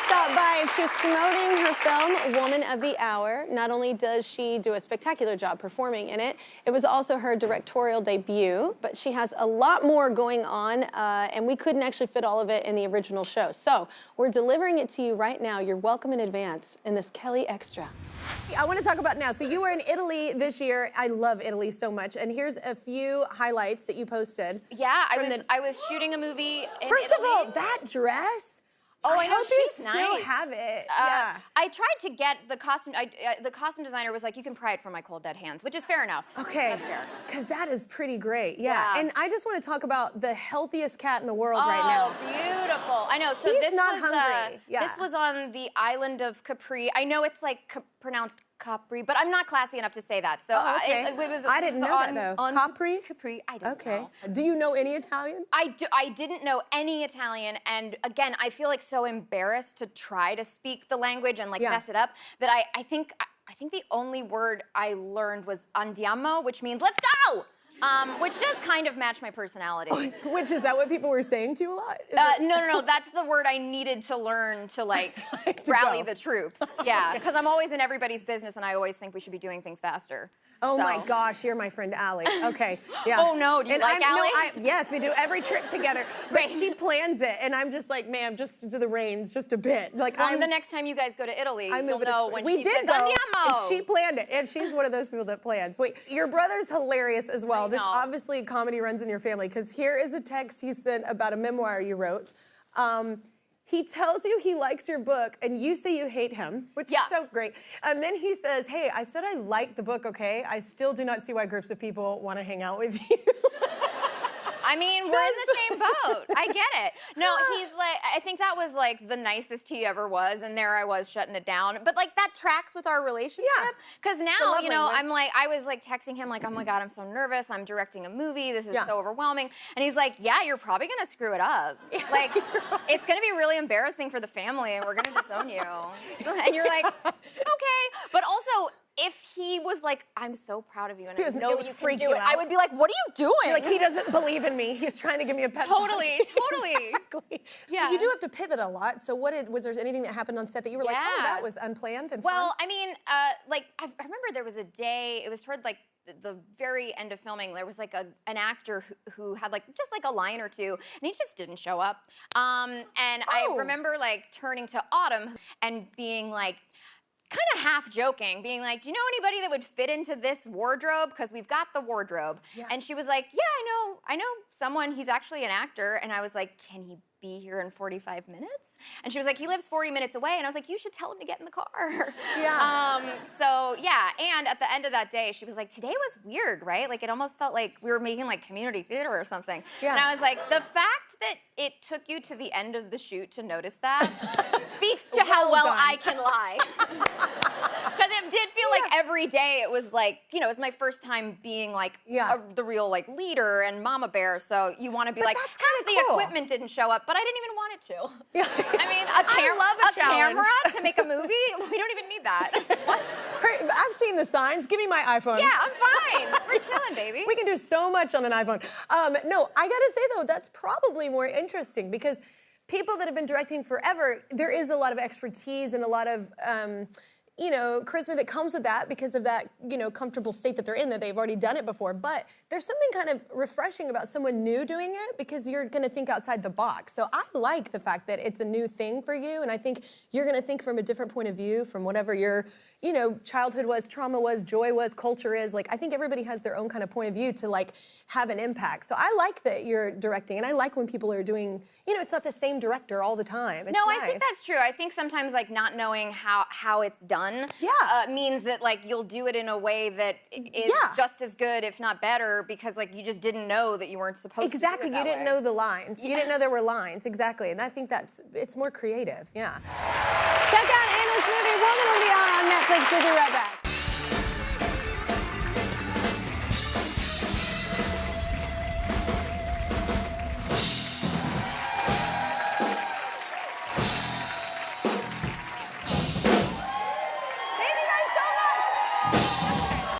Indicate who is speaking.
Speaker 1: stopped by and she was promoting her film, Woman of the Hour. Not only does she do a spectacular job performing in it, it was also her directorial debut, but she has a lot more going on, and we couldn't actually fit all of it in the original show. So we're delivering it to you right now. You're welcome in advance in this Kelly Extra. I want to talk about now. So you were in Italy this year. I love Italy so much. And here's a few highlights that you posted.
Speaker 2: Yeah, I was shooting a movie in Italy.
Speaker 1: First of all, that dress.
Speaker 2: Oh, I know,
Speaker 1: hope you
Speaker 2: she's
Speaker 1: still
Speaker 2: nice.
Speaker 1: have it. Yeah.
Speaker 2: I tried to get the costume. The costume designer was like, "You can pry it from my cold dead hands," which is fair enough.
Speaker 1: Okay.
Speaker 2: That's fair.
Speaker 1: Because that is pretty great. Yeah. And I just want to talk about the healthiest cat in the world right now.
Speaker 2: Oh, beautiful. I know. So
Speaker 1: He's
Speaker 2: this
Speaker 1: not
Speaker 2: was
Speaker 1: hungry.
Speaker 2: this was on the island of Capri. I know it's like pronounced Capri, but I'm not classy enough to say that. So
Speaker 1: okay. I didn't know that though. Capri?
Speaker 2: Capri. I don't know.
Speaker 1: Do you know any Italian?
Speaker 2: I didn't know any Italian, and again, I feel like so embarrassed to try to speak the language and like mess it up that I think the only word I learned was andiamo, which means let's go. Which does kind of match my personality.
Speaker 1: Which, is that what people were saying to you a lot?
Speaker 2: No, that's the word I needed to learn to like rally the troops. Yeah, because I'm always in everybody's business and I always think we should be doing things faster.
Speaker 1: Oh my gosh, you're my friend Allie. Okay, yeah.
Speaker 2: Oh no, do you like Allie?
Speaker 1: No, yes, we do every trip together. But she plans it, and I'm just like, ma'am, just do the reins, just a bit. Like,
Speaker 2: well, the next time you guys go to Italy, you'll know when
Speaker 1: we
Speaker 2: she says andiamo.
Speaker 1: And she planned it, and she's one of those people that plans. Wait, your brother's hilarious as well. This obviously comedy runs in your family, because here is a text he sent about a memoir you wrote. He tells you he likes your book, and you say you hate him, which is so great. And then he says, hey, I said I like the book, okay? I still do not see why groups of people want to hang out with you.
Speaker 2: I mean, we're in the same boat. I get it. No, he's like, I think that was like the nicest he ever was, and there I was shutting it down. But like that tracks with our relationship. Because now, you know, I'm like, I was like texting him like, oh my God, I'm so nervous. I'm directing a movie. This is so overwhelming. And he's like, yeah, you're probably gonna screw it up. Like, it's gonna be really embarrassing for the family, and we're gonna disown you. And you're like, okay. But also, if he was like, I'm so proud of you and I know you can do it, I would be like, what are you doing?
Speaker 1: Like, he doesn't believe in me. He's trying to give me a pep talk.
Speaker 2: Totally.
Speaker 1: Exactly. Yeah. But you do have to pivot a lot. So was there anything that happened on set that you were like, oh, that was unplanned and fun?
Speaker 2: Well, I mean, like, I remember there was a day, it was toward like the very end of filming, there was like an actor who had like just like a line or two, and he just didn't show up. And I remember like turning to Autumn and being like, kind of half joking, being like, do you know anybody that would fit into this wardrobe? Because we've got the wardrobe. And she was like, yeah, I know someone, he's actually an actor. And I was like, can he be here in 45 minutes? And she was like, he lives 40 minutes away. And I was like, you should tell him to get in the car. So yeah, and at the end of that day, she was like, today was weird, right? Like, it almost felt like we were making like community theater or something. And I was like, the fact that it took you to the end of the shoot to notice that speaks to how well I can lie. Because it did feel like every day it was like, you know, it was my first time being like the real like leader and mama bear. So you want to be like,
Speaker 1: that's kind of
Speaker 2: the equipment didn't show up, but I didn't even want it to. I mean, a camera to make a movie? We don't even need that.
Speaker 1: I've seen the signs. Give me my iPhone.
Speaker 2: Yeah, I'm fine. We're chilling, baby.
Speaker 1: We can do so much on an iPhone. No, I gotta say though, that's probably more interesting because people that have been directing forever, there is a lot of expertise and a lot of you know, charisma that comes with that because of that, you know, comfortable state that they're in, that they've already done it before. But there's something kind of refreshing about someone new doing it because you're gonna think outside the box. So I like the fact that it's a new thing for you, and I think you're gonna think from a different point of view, from whatever your, you know, childhood was, trauma was, joy was, culture is. Like, I think everybody has their own kind of point of view to like have an impact. So I like that you're directing, and I like when people are doing, you know, it's not the same director all the time. It's nice.
Speaker 2: I think that's true. I think sometimes like not knowing how it's done means that like you'll do it in a way that is just as good, if not better, because like you just didn't know that you weren't supposed to do it that way.
Speaker 1: You didn't know the lines. You didn't know there were lines. Exactly. And I think it's more creative. Yeah. Check out Anna's movie, Woman of the Hour on Netflix. We'll be right back.